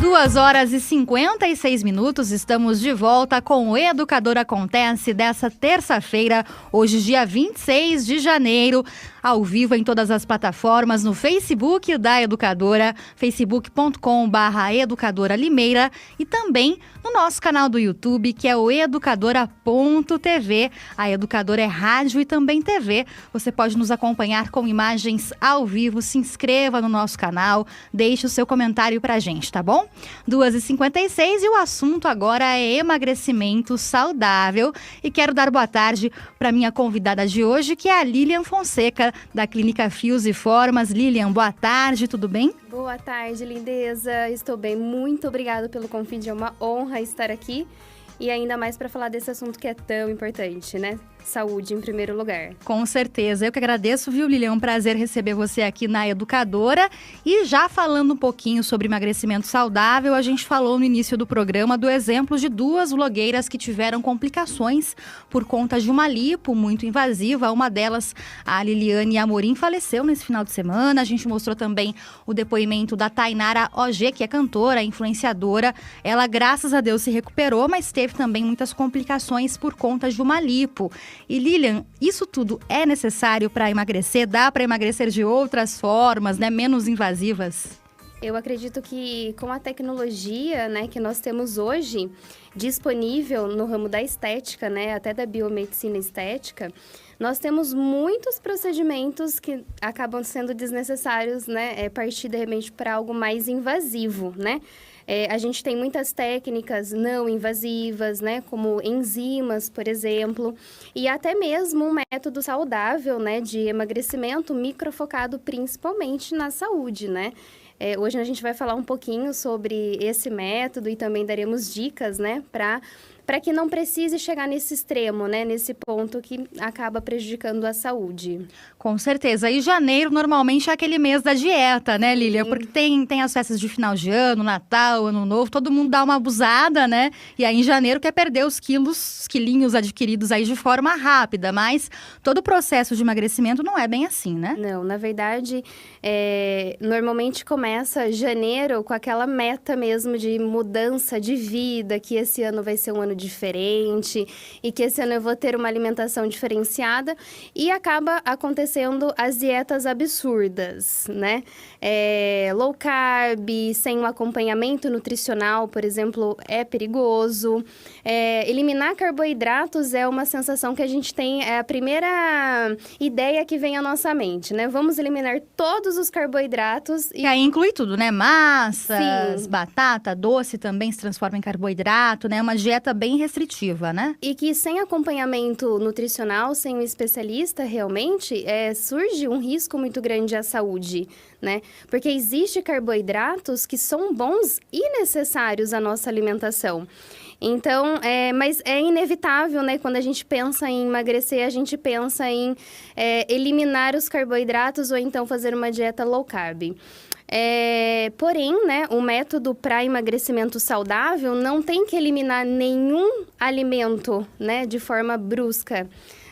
2h56, estamos de volta com o Educador Acontece dessa terça-feira, hoje dia 26 de janeiro, ao vivo em todas as plataformas, no Facebook da Educadora, facebook.com/Educadora Limeira e também no nosso canal do YouTube, que é o educadora.tv. A Educadora é rádio e também TV. Você pode nos acompanhar com imagens ao vivo, se inscreva no nosso canal, deixe o seu comentário pra gente, tá bom? 2h56 e o assunto agora é emagrecimento saudável. E quero dar boa tarde para minha convidada de hoje, que é a Lilian Fonseca, da Clínica Fios e Formas. Lilian, boa tarde, tudo bem? Boa tarde, lindeza. Estou bem, muito obrigada pelo convite, é uma honra estar aqui. E ainda mais para falar desse assunto que é tão importante, né? Saúde em primeiro lugar. Com certeza. Eu que agradeço, viu, Lilian? É um prazer receber você aqui na Educadora. E já falando um pouquinho sobre emagrecimento saudável, a gente falou no início do programa do exemplo de duas blogueiras que tiveram complicações por conta de uma lipo muito invasiva. Uma delas, a Liliane Amorim, faleceu nesse final de semana. A gente mostrou também o depoimento da Tainara OG, que é cantora, influenciadora. Ela, graças a Deus, se recuperou, mas teve também muitas complicações por conta de uma lipo. E Lilian, isso tudo é necessário para emagrecer? Dá para emagrecer de outras formas, né, menos invasivas? Eu acredito que com a tecnologia, né, que nós temos hoje disponível no ramo da estética, né, até da biomedicina estética, nós temos muitos procedimentos que acabam sendo desnecessários, né, partir de repente para algo mais invasivo, né? A gente tem muitas técnicas não invasivas, né, como enzimas, por exemplo, e até mesmo um método saudável, né, de emagrecimento microfocado principalmente na saúde, né? Hoje a gente vai falar um pouquinho sobre esse método e também daremos dicas, né, para que não precise chegar nesse extremo, né, nesse ponto que acaba prejudicando a saúde. Com certeza. E janeiro normalmente é aquele mês da dieta, né, Lilian? Porque tem as festas de final de ano, Natal, Ano Novo, todo mundo dá uma abusada, né? E aí em janeiro quer perder os quilinhos adquiridos aí de forma rápida. Mas todo o processo de emagrecimento não é bem assim, né? Não, na verdade, normalmente começa janeiro com aquela meta mesmo de mudança de vida, que esse ano vai ser um ano diferente e que esse ano eu vou ter uma alimentação diferenciada e acaba acontecendo as dietas absurdas, né? Low carb, sem um acompanhamento nutricional, por exemplo, é perigoso. Eliminar carboidratos é uma sensação que a gente tem, é a primeira ideia que vem à nossa mente, né? Vamos eliminar todos os carboidratos. E aí inclui tudo, né? Massas, Sim. Batata, doce também se transforma em carboidrato, né? Uma dieta bem restritiva, né? E que sem acompanhamento nutricional, sem um especialista, realmente, surge um risco muito grande à saúde, né? Porque existe carboidratos que são bons e necessários à nossa alimentação. Então, mas é inevitável, né? Quando a gente pensa em emagrecer, a gente pensa em eliminar os carboidratos ou então fazer uma dieta low carb. Porém, né, o método para emagrecimento saudável não tem que eliminar nenhum alimento, né, de forma brusca.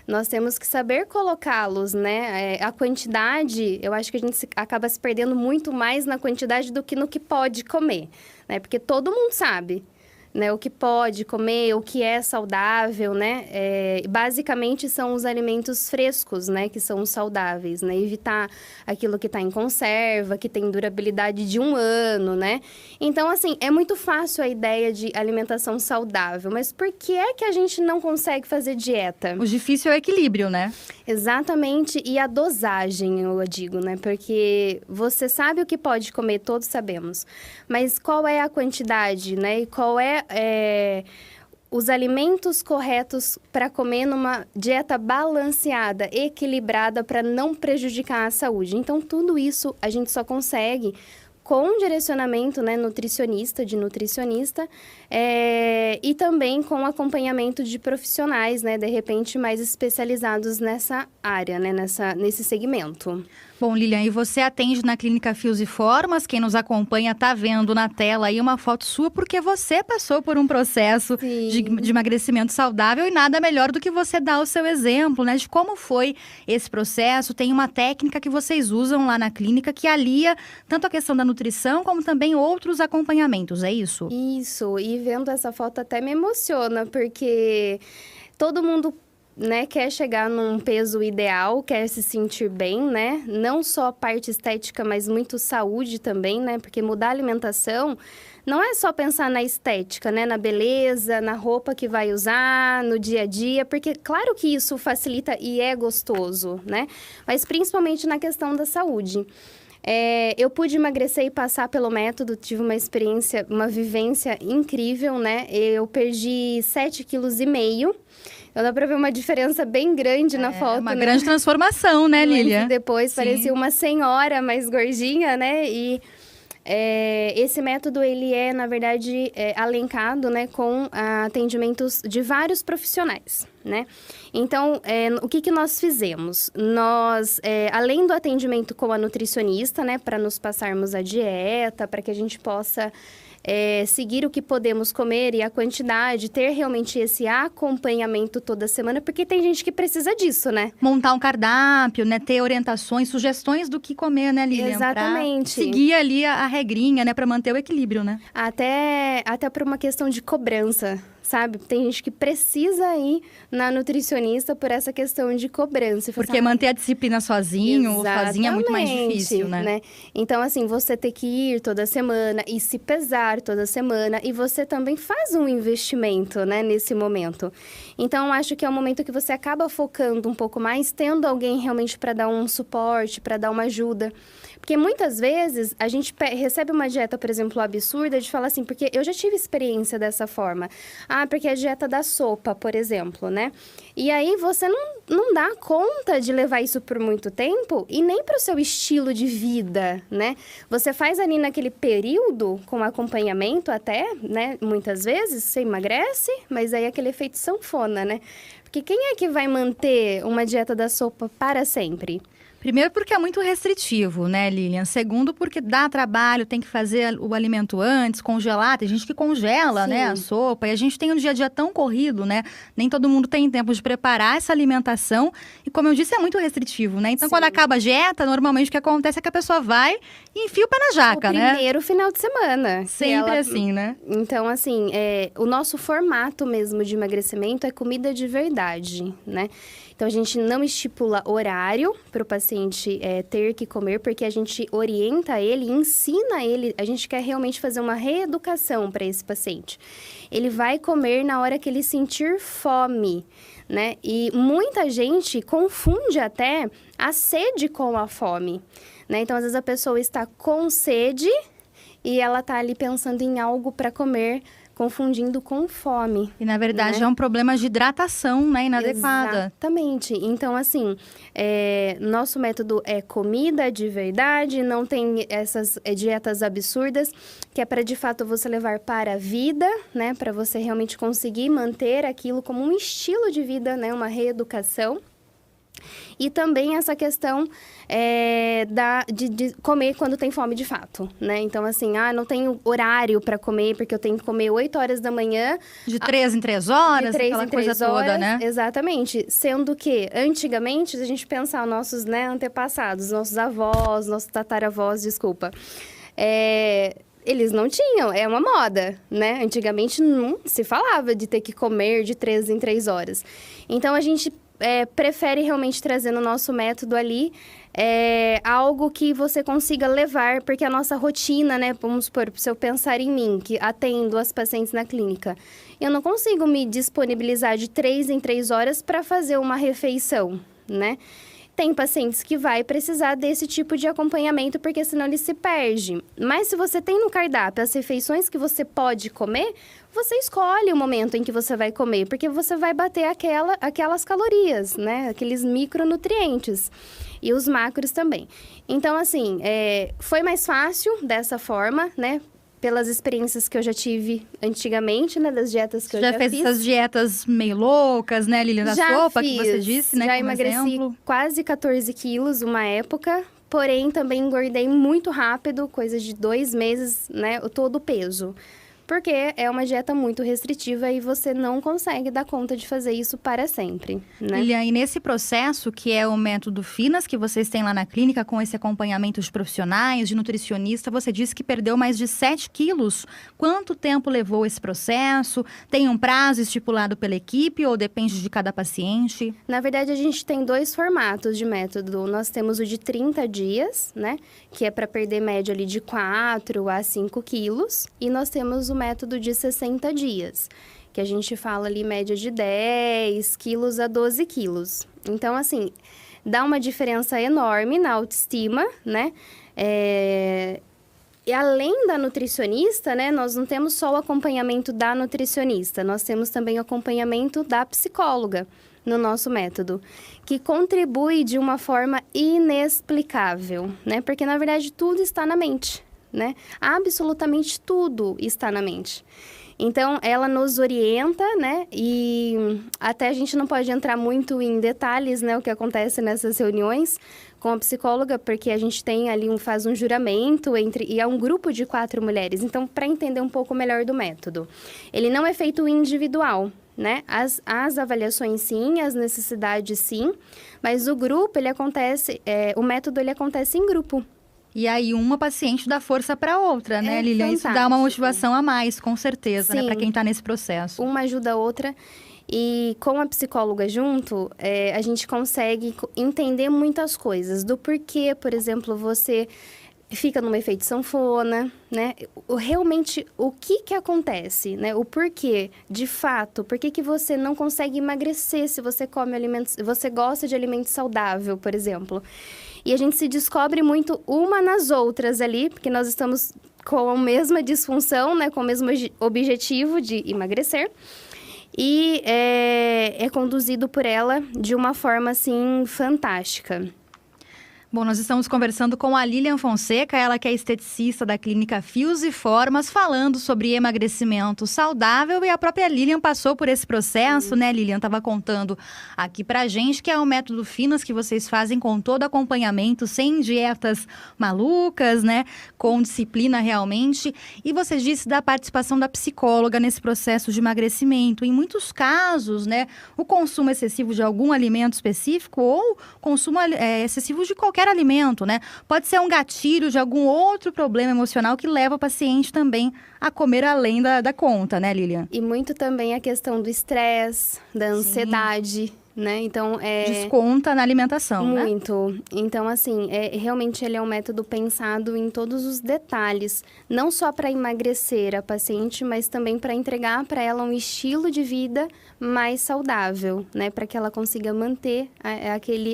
Nós temos que saber colocá-los, né? A quantidade, eu acho que a gente acaba se perdendo muito mais na quantidade do que no que pode comer, né? Porque todo mundo sabe, né, o que pode comer, o que é saudável, né? Basicamente são os alimentos frescos, né, que são os saudáveis, né? Evitar aquilo que está em conserva, que tem durabilidade de 1 ano, né? Então, assim, é muito fácil a ideia de alimentação saudável, mas por que é que a gente não consegue fazer dieta? O difícil é o equilíbrio, né? Exatamente, e a dosagem, eu digo, né? Porque você sabe o que pode comer, todos sabemos, mas qual é a quantidade, né? E qual os alimentos corretos para comer numa dieta balanceada, equilibrada, para não prejudicar a saúde. Então, tudo isso a gente só consegue com um direcionamento, né, nutricionista, e também com acompanhamento de profissionais, né, de repente mais especializados nessa área, né, nesse segmento. Bom, Lilian, e você atende na Clínica Fios e Formas, quem nos acompanha tá vendo na tela aí uma foto sua, porque você passou por um processo de emagrecimento saudável e nada melhor do que você dar o seu exemplo, né, de como foi esse processo. Tem uma técnica que vocês usam lá na clínica que alia tanto a questão da nutrição como também outros acompanhamentos, é isso? Isso, e vendo essa foto até me emociona, porque todo mundo, né, quer chegar num peso ideal, quer se sentir bem, né? Não só a parte estética, mas muito saúde também, né? Porque mudar a alimentação não é só pensar na estética, né? Na beleza, na roupa que vai usar, no dia a dia, porque claro que isso facilita e é gostoso, né? Mas principalmente na questão da saúde. Eu pude emagrecer e passar pelo método, tive uma experiência, uma vivência incrível, né? Eu perdi 7,5 kg. Então dá pra ver uma diferença bem grande na foto, uma né? grande transformação, né, Lilian? E depois parecia uma senhora mais gordinha, né? E esse método, ele é, na verdade, alencado, né, com atendimentos de vários profissionais, né? Então, o que nós fizemos? Nós, além do atendimento com a nutricionista, né, para nos passarmos a dieta, para que a gente possa seguir o que podemos comer e a quantidade, ter realmente esse acompanhamento toda semana, porque tem gente que precisa disso, né? Montar um cardápio, né? Ter orientações, sugestões do que comer, né, Lilian? Exatamente. Pra seguir ali a regrinha, né? Pra manter o equilíbrio, né? Até por uma questão de cobrança, sabe? Tem gente que precisa ir na nutricionista por essa questão de cobrança. Porque manter a disciplina sozinho ou sozinha é muito mais difícil, né? Então, assim, você ter que ir toda semana e se pesar toda semana, e você também faz um investimento, né, nesse momento. Então, acho que é um momento que você acaba focando um pouco mais, tendo alguém realmente para dar um suporte, para dar uma ajuda. Porque muitas vezes a gente recebe uma dieta, por exemplo, absurda, de falar assim, porque eu já tive experiência dessa forma. Porque a dieta da sopa, por exemplo, né? E aí você não dá conta de levar isso por muito tempo e nem para o seu estilo de vida, né? Você faz ali naquele período, com acompanhamento até, né? Muitas vezes você emagrece, mas aí aquele efeito sanfona, né? Porque quem é que vai manter uma dieta da sopa para sempre? Primeiro porque é muito restritivo, né, Lilian? Segundo porque dá trabalho, tem que fazer o alimento antes, congelar. Tem gente que congela, né, a sopa. E a gente tem um dia a dia tão corrido, né? Nem todo mundo tem tempo de preparar essa alimentação. E como eu disse, é muito restritivo, né? Então, quando acaba a dieta, normalmente o que acontece é que a pessoa vai e enfia o pé na jaca, né? Primeiro final de semana. Sempre assim, né? Então, assim, o nosso formato mesmo de emagrecimento é comida de verdade, né? Então, a gente não estipula horário para o paciente ter que comer, porque a gente orienta ele, ensina ele, a gente quer realmente fazer uma reeducação para esse paciente. Ele vai comer na hora que ele sentir fome, né? E muita gente confunde até a sede com a fome, né? Então, às vezes a pessoa está com sede e ela está ali pensando em algo para comer, confundindo com fome. E, na verdade, é um problema de hidratação, né, inadequada. Exatamente. Então, assim, nosso método é comida de verdade, não tem essas dietas absurdas, que é para, de fato, você levar para a vida, né, para você realmente conseguir manter aquilo como um estilo de vida, né, uma reeducação. E também essa questão de comer quando tem fome de fato, né? Então, assim, não tenho horário para comer, porque eu tenho que comer 8 horas da manhã. De 3 em 3 horas, aquela coisa toda, né? Exatamente. Sendo que, antigamente, se a gente pensar nossos, né, antepassados, nossos avós, nossos tataravós, desculpa, eles não tinham, é uma moda, né? Antigamente não se falava de ter que comer de 3 em 3 horas. Então, a gente prefere realmente trazer no nosso método ali algo que você consiga levar, porque a nossa rotina, né? Vamos supor, se eu pensar em mim, que atendo as pacientes na clínica, eu não consigo me disponibilizar de 3 em 3 horas para fazer uma refeição, né? Tem pacientes que vai precisar desse tipo de acompanhamento, porque senão ele se perde. Mas se você tem no cardápio as refeições que você pode comer, você escolhe o momento em que você vai comer, porque você vai bater aquelas calorias, né? Aqueles micronutrientes. E os macros também. Então, assim, foi mais fácil dessa forma, né? Pelas experiências que eu já tive antigamente, né? Das dietas que eu já fiz. Já fez essas dietas meio loucas, né, Lilian? Da sopa, que você disse, né? Já emagreci quase 14 quilos uma época, porém também engordei muito rápido, coisa de 2 meses, né, todo o peso. Porque é uma dieta muito restritiva e você não consegue dar conta de fazer isso para sempre, né? Lilian, e nesse processo, que é o método Finas, que vocês têm lá na clínica, com esse acompanhamento de profissionais, de nutricionista, você disse que perdeu mais de 7 quilos. Quanto tempo levou esse processo? Tem um prazo estipulado pela equipe ou depende de cada paciente? Na verdade, a gente tem 2 formatos de método. Nós temos o de 30 dias, né? Que é para perder média ali de 4 a 5 quilos. E nós temos o método de 60 dias, que a gente fala ali média de 10 quilos a 12 quilos. Então, assim, dá uma diferença enorme na autoestima, né? E além da nutricionista, né, nós não temos só o acompanhamento da nutricionista, nós temos também o acompanhamento da psicóloga no nosso método, que contribui de uma forma inexplicável, né? Porque, na verdade, tudo está na mente, né? Absolutamente tudo está na mente. Então, ela nos orienta, né? E até a gente não pode entrar muito em detalhes, né? O que acontece nessas reuniões com a psicóloga, porque a gente tem ali faz um juramento e é um grupo de 4 mulheres. Então, para entender um pouco melhor do método, ele não é feito individual, né? As avaliações sim, as necessidades sim, mas o grupo, o método ele acontece em grupo. E aí, uma paciente dá força para outra, né, Lilian? Fantástico. Isso dá uma motivação a mais, com certeza, né, Sim. para quem está nesse processo. Uma ajuda a outra. E com a psicóloga junto, a gente consegue entender muitas coisas. Do porquê, por exemplo, você fica num efeito sanfona, né? Realmente, o que acontece, né? O porquê, de fato, por que você não consegue emagrecer se você come alimentos, você gosta de alimento saudável, por exemplo. E a gente se descobre muito uma nas outras ali, porque nós estamos com a mesma disfunção, né? Com o mesmo objetivo de emagrecer. E é conduzido por ela de uma forma, assim, fantástica. Bom, nós estamos conversando com a Lilian Fonseca, ela que é esteticista da clínica Fios e Formas, falando sobre emagrecimento saudável, e a própria Lilian passou por esse processo, né? Lilian estava contando aqui pra gente que é o método Finas que vocês fazem com todo acompanhamento, sem dietas malucas, né? Com disciplina realmente. E você disse da participação da psicóloga nesse processo de emagrecimento. Em muitos casos, né? O consumo excessivo de algum alimento específico ou consumo excessivo de qualquer alimento, né? Pode ser um gatilho de algum outro problema emocional que leva o paciente também a comer além da conta, né, Lilian? E muito também a questão do estresse, da ansiedade, né? Então, desconta na alimentação, né? Muito. Então, assim, realmente ele é um método pensado em todos os detalhes. Não só para emagrecer a paciente, mas também para entregar para ela um estilo de vida mais saudável, né? Para que ela consiga manter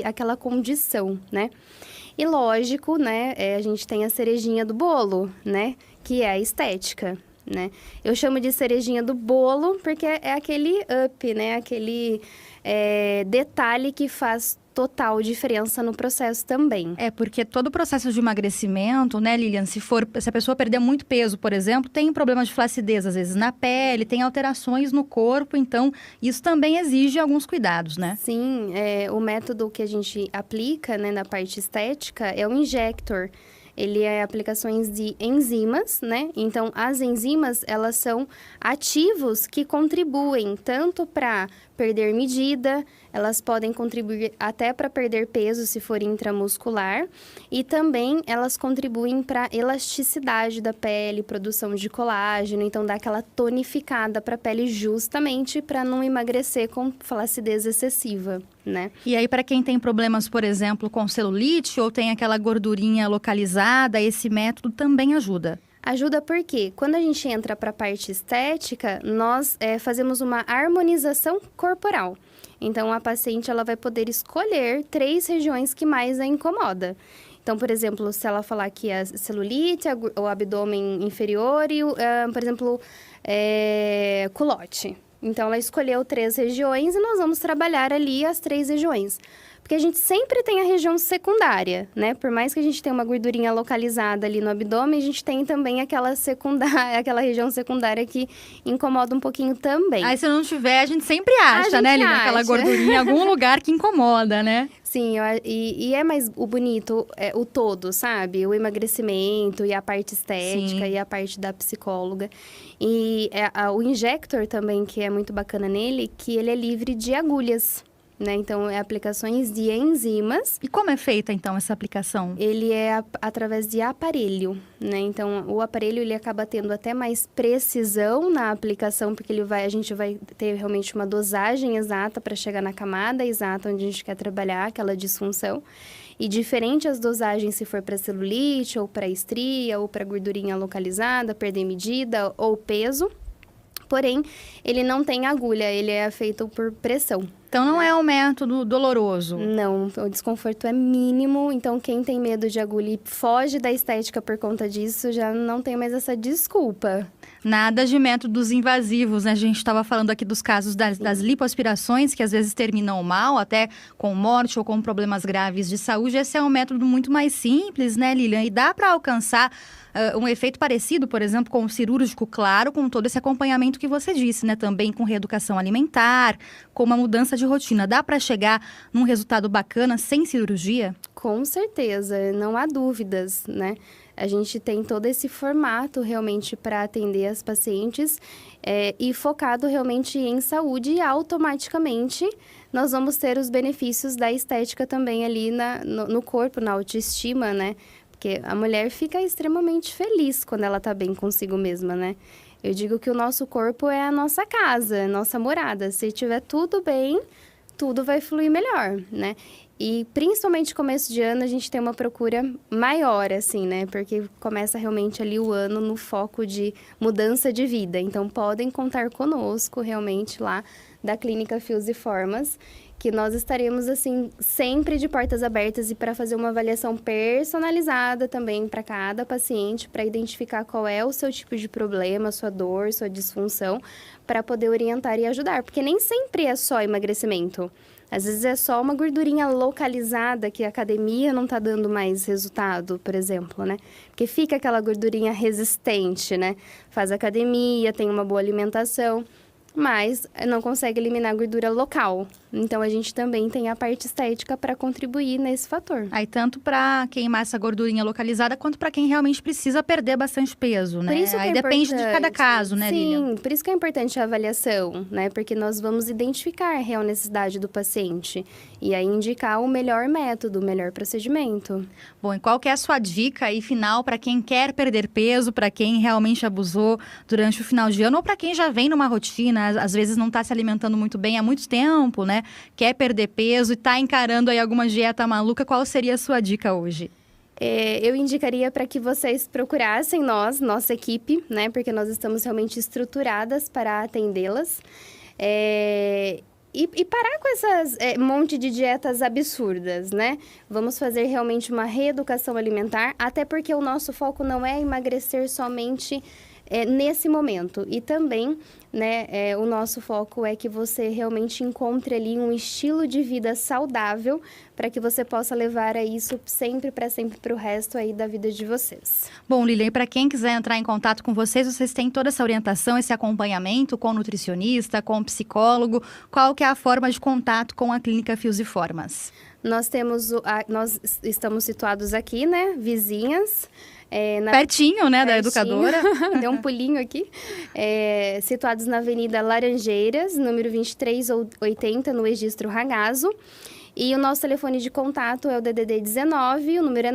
aquela condição, né? E lógico, né? A gente tem a cerejinha do bolo, né? Que é a estética, né? Eu chamo de cerejinha do bolo porque é aquele up, né? Aquele detalhe que faz total diferença no processo também. Porque todo o processo de emagrecimento, né, Lilian, se a pessoa perder muito peso, por exemplo, tem problemas de flacidez, às vezes, na pele, tem alterações no corpo, então isso também exige alguns cuidados, né? Sim, o método que a gente aplica, né, na parte estética é o injector. Ele é aplicações de enzimas, né? Então, as enzimas, elas são ativos que contribuem tanto para perder medida, elas podem contribuir até para perder peso se for intramuscular, e também elas contribuem para elasticidade da pele, produção de colágeno, então dá aquela tonificada para a pele justamente para não emagrecer com flacidez excessiva, né? E aí, para quem tem problemas, por exemplo, com celulite ou tem aquela gordurinha localizada, esse método também ajuda. Ajuda porque quando a gente entra para a parte estética, nós fazemos uma harmonização corporal. Então, a paciente ela vai poder escolher 3 regiões que mais a incomoda. Então, por exemplo, se ela falar que a celulite, o abdômen inferior e, por exemplo, culote. Então, ela escolheu 3 regiões e nós vamos trabalhar ali as 3 regiões. Porque a gente sempre tem a região secundária, né? Por mais que a gente tenha uma gordurinha localizada ali no abdômen, a gente tem também aquela região secundária que incomoda um pouquinho também. Aí se não tiver, a gente sempre acha, né, Lilian? Aquela gordurinha em algum lugar que incomoda, né? Sim, e é mais o bonito, o todo, sabe? O emagrecimento e a parte estética. Sim. E a parte da psicóloga. E o injector também, que é muito bacana nele, que ele é livre de agulhas. Né? Então, é aplicações de enzimas. E como é feita, então, essa aplicação? Ele é através de aparelho, né? Então, o aparelho, ele acaba tendo até mais precisão na aplicação, porque a gente vai ter realmente uma dosagem exata para chegar na camada exata onde a gente quer trabalhar aquela disfunção. E diferente as dosagens se for para celulite, ou para estria, ou para gordurinha localizada, perder medida, ou peso. Porém, ele não tem agulha, ele é feito por pressão. Então, não é um método doloroso? Não, o desconforto é mínimo. Então, quem tem medo de agulha e foge da estética por conta disso, já não tem mais essa desculpa. Nada de métodos invasivos, né? A gente estava falando aqui dos casos das lipoaspirações, que às vezes terminam mal, até com morte ou com problemas graves de saúde. Esse é um método muito mais simples, né, Lilian? E dá para alcançar um efeito parecido, por exemplo, com o cirúrgico, claro, com todo esse acompanhamento que você disse, né? Também com reeducação alimentar, com uma mudança de rotina. Dá para chegar num resultado bacana sem cirurgia? Com certeza, não há dúvidas, né? A gente tem todo esse formato realmente para atender as pacientes e focado realmente em saúde, e automaticamente nós vamos ter os benefícios da estética também ali no corpo, na autoestima, né? Porque a mulher fica extremamente feliz quando ela tá bem consigo mesma, né? Eu digo que o nosso corpo é a nossa casa, a nossa morada. Se tiver tudo bem, tudo vai fluir melhor, né? E principalmente começo de ano a gente tem uma procura maior, assim, né? Porque começa realmente ali o ano no foco de mudança de vida. Então, podem contar conosco realmente lá da Clínica Fios e Formas, que nós estaremos, assim, sempre de portas abertas e para fazer uma avaliação personalizada também para cada paciente, para identificar qual é o seu tipo de problema, sua dor, sua disfunção, para poder orientar e ajudar. Porque nem sempre é só emagrecimento. Às vezes é só uma gordurinha localizada que a academia não está dando mais resultado, por exemplo, né? Porque fica aquela gordurinha resistente, né? Faz academia, tem uma boa alimentação, mas não consegue eliminar a gordura local. Então, a gente também tem a parte estética para contribuir nesse fator. Aí, tanto para queimar essa gordurinha localizada, quanto para quem realmente precisa perder bastante peso, né? Por isso que aí é depende de cada caso, né, Lilian? Sim, por isso que é importante a avaliação, né? Porque nós vamos identificar a real necessidade do paciente e aí indicar o melhor método, o melhor procedimento. Bom, e qual que é a sua dica aí final para quem quer perder peso, para quem realmente abusou durante o final de ano, ou para quem já vem numa rotina, às vezes não está se alimentando muito bem há muito tempo, né? Quer perder peso e está encarando aí alguma dieta maluca, qual seria a sua dica hoje? Eu indicaria para que vocês procurassem nossa equipe, né? Porque nós estamos realmente estruturadas para atendê-las. E parar com essas monte de dietas absurdas, né? Vamos fazer realmente uma reeducação alimentar, até porque o nosso foco não é emagrecer somente nesse momento. E também, né, o nosso foco é que você realmente encontre ali um estilo de vida saudável para que você possa levar isso sempre para o resto aí da vida de vocês. Bom, Lilian, para quem quiser entrar em contato com vocês têm toda essa orientação, esse acompanhamento com o nutricionista, com o psicólogo. Qual que é a forma de contato com a Clínica Fios e Formas? Nós estamos situados aqui, né, vizinhas. Pertinho, né, da educadora. Deu um pulinho aqui. Situados na Avenida Laranjeiras, número 2380, no Registro Ragazzo. E o nosso telefone de contato é o DDD 19, o número é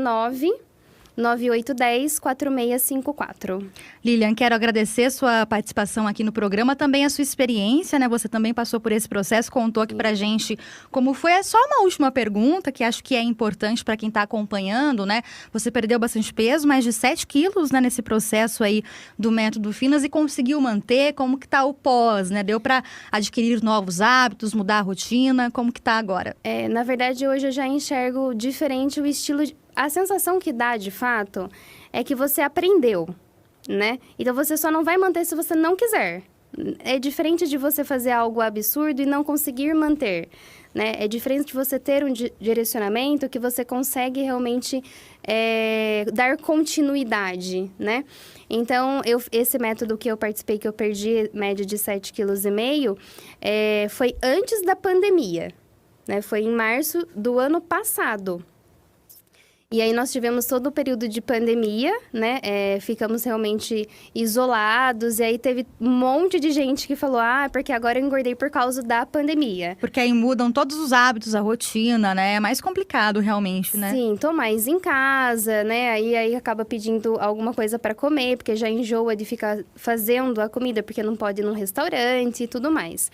9810-4654. Lilian, quero agradecer sua participação aqui no programa, também a sua experiência, né? Você também passou por esse processo, contou aqui pra gente como foi. É só uma última pergunta, que acho que é importante para quem está acompanhando, né? Você perdeu bastante peso, mais de 7 quilos, né? Nesse processo aí do método Finas, e conseguiu manter. Como que tá o pós, né? Deu para adquirir novos hábitos, mudar a rotina? Como que tá agora? Na verdade, hoje eu já enxergo diferente o estilo de... A sensação que dá, de fato, é que você aprendeu, né? Então, você só não vai manter se você não quiser. É diferente de você fazer algo absurdo e não conseguir manter, né? É diferente de você ter um direcionamento que você consegue realmente dar continuidade, né? Então, esse método que eu participei, que eu perdi média de 7,5 kg, foi antes da pandemia, né? Foi em março do ano passado. E aí nós tivemos todo o período de pandemia, né? Ficamos realmente isolados. E aí teve um monte de gente que falou, porque agora eu engordei por causa da pandemia. Porque aí mudam todos os hábitos, a rotina, né? É mais complicado realmente, né? Sim, tô mais em casa, né? Aí acaba pedindo alguma coisa para comer, porque já enjoa de ficar fazendo a comida, porque não pode ir num restaurante e tudo mais.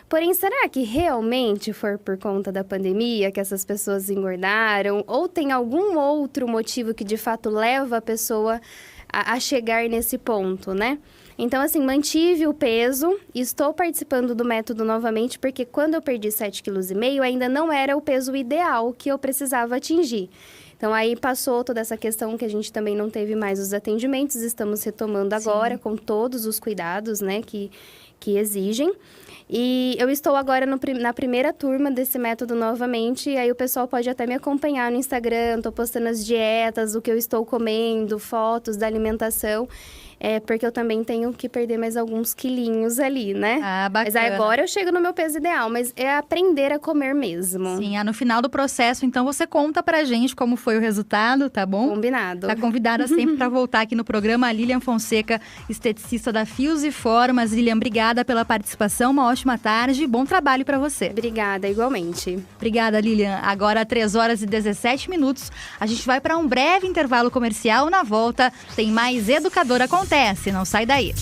Porém, será que realmente foi por conta da pandemia que essas pessoas engordaram? Ou tem algum outro motivo que de fato leva a pessoa a chegar nesse ponto, né? Então, assim, mantive o peso, estou participando do método novamente, porque quando eu perdi 7,5 kg, ainda não era o peso ideal que eu precisava atingir. Então, aí passou toda essa questão que a gente também não teve mais os atendimentos, estamos retomando agora com todos os cuidados, né, que exigem. E eu estou agora na primeira turma desse método novamente, e aí o pessoal pode até me acompanhar no Instagram, estou postando as dietas, o que eu estou comendo, fotos da alimentação, porque eu também tenho que perder mais alguns quilinhos ali, né? Ah, bacana. Mas aí agora eu chego no meu peso ideal, mas é aprender a comer mesmo. Sim, no final do processo, então você conta pra gente como foi o resultado, tá bom? Combinado. Tá convidada sempre para voltar aqui no programa, a Lilian Fonseca, esteticista da Fios e Formas. Lilian, obrigada pela participação, uma ótima tarde e bom trabalho para você. Obrigada, igualmente. Obrigada, Lilian. Agora, 3h17, a gente vai para um breve intervalo comercial. Na volta, tem mais Educadora Acontece. Não sai daí.